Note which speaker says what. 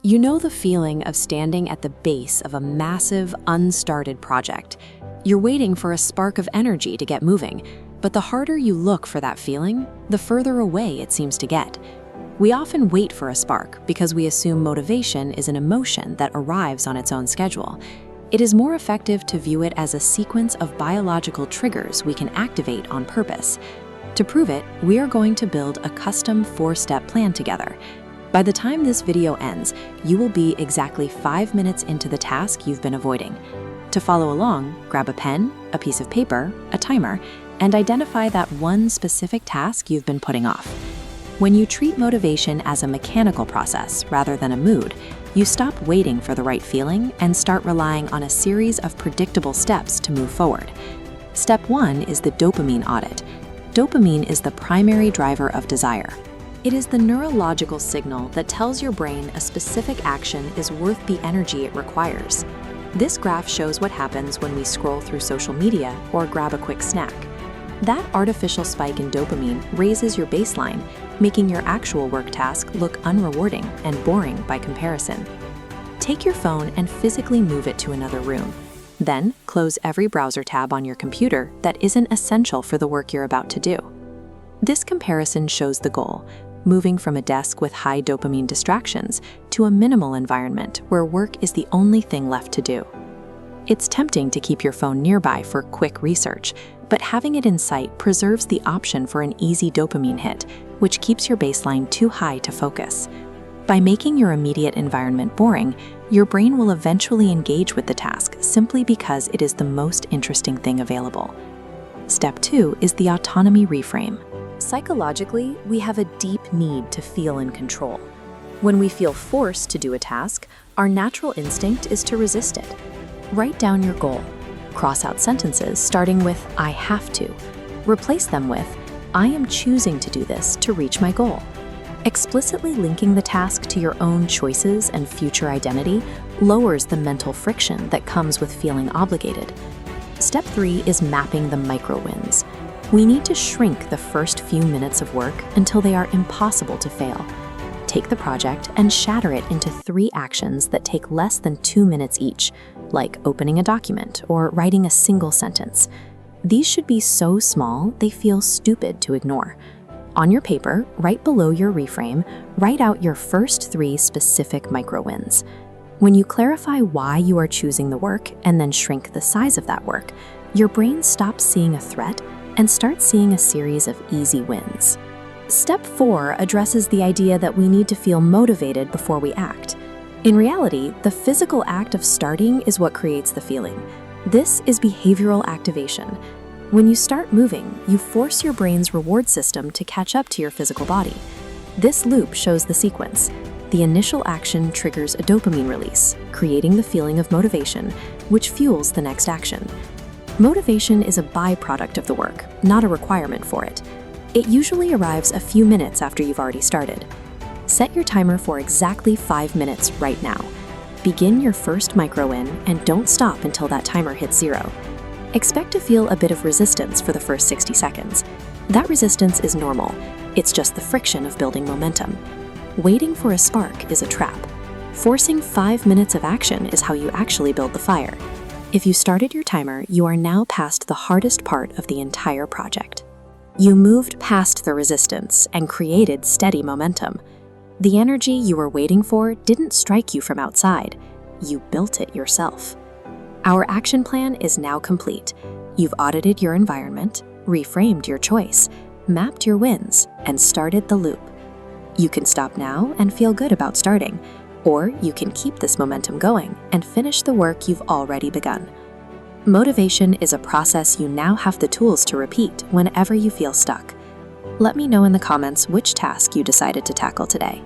Speaker 1: You know the feeling of standing at the base of a massive, unstarted project. You're waiting for a spark of energy to get moving, but the harder you look for that feeling, the further away it seems to get. We often wait for a spark because we assume motivation is an emotion that arrives on its own schedule. It is more effective to view it as a sequence of biological triggers we can activate on purpose. To prove it, we are going to build a custom 4-step plan together. By the time this video ends, you will be exactly 5 minutes into the task you've been avoiding. To follow along, grab a pen, a piece of paper, a timer, and identify that one specific task you've been putting off. When you treat motivation as a mechanical process rather than a mood, you stop waiting for the right feeling and start relying on a series of predictable steps to move forward. Step 1 is the dopamine audit. Dopamine is the primary driver of desire. It is the neurological signal that tells your brain a specific action is worth the energy it requires. This graph shows what happens when we scroll through social media or grab a quick snack. That artificial spike in dopamine raises your baseline, making your actual work task look unrewarding and boring by comparison. Take your phone and physically move it to another room. Then, close every browser tab on your computer that isn't essential for the work you're about to do. This comparison shows the goal: moving from a desk with high dopamine distractions to a minimal environment where work is the only thing left to do. It's tempting to keep your phone nearby for quick research, but having it in sight preserves the option for an easy dopamine hit, which keeps your baseline too high to focus. By making your immediate environment boring, your brain will eventually engage with the task simply because it is the most interesting thing available. Step 2 is the autonomy reframe. Psychologically, we have a deep need to feel in control. When we feel forced to do a task, our natural instinct is to resist it. Write down your goal. Cross out sentences starting with "I have to." Replace them with "I am choosing to do this to reach my goal." Explicitly linking the task to your own choices and future identity lowers the mental friction that comes with feeling obligated. Step 3 is mapping the micro-wins. We need to shrink the first few minutes of work until they are impossible to fail. Take the project and shatter it into 3 actions that take less than 2 minutes each, like opening a document or writing a single sentence. These should be so small they feel stupid to ignore. On your paper, right below your reframe, write out your first 3 specific micro-wins. When you clarify why you are choosing the work and then shrink the size of that work, your brain stops seeing a threat and starts seeing a series of easy wins. Step 4 addresses the idea that we need to feel motivated before we act. In reality, the physical act of starting is what creates the feeling. This is behavioral activation. When you start moving, you force your brain's reward system to catch up to your physical body. This loop shows the sequence. The initial action triggers a dopamine release, creating the feeling of motivation, which fuels the next action. Motivation is a byproduct of the work, not a requirement for it. It usually arrives a few minutes after you've already started. Set your timer for exactly 5 minutes right now. Begin your first micro-win and don't stop until that timer hits 0. Expect to feel a bit of resistance for the first 60 seconds. That resistance is normal. It's just the friction of building momentum. Waiting for a spark is a trap. Forcing 5 minutes of action is how you actually build the fire. If you started your timer, you are now past the hardest part of the entire project. You moved past the resistance and created steady momentum. The energy you were waiting for didn't strike you from outside. You built it yourself. Our action plan is now complete. You've audited your environment, reframed your choice, mapped your wins, and started the loop. You can stop now and feel good about starting, or you can keep this momentum going and finish the work you've already begun. Motivation is a process you now have the tools to repeat whenever you feel stuck. Let me know in the comments which task you decided to tackle today.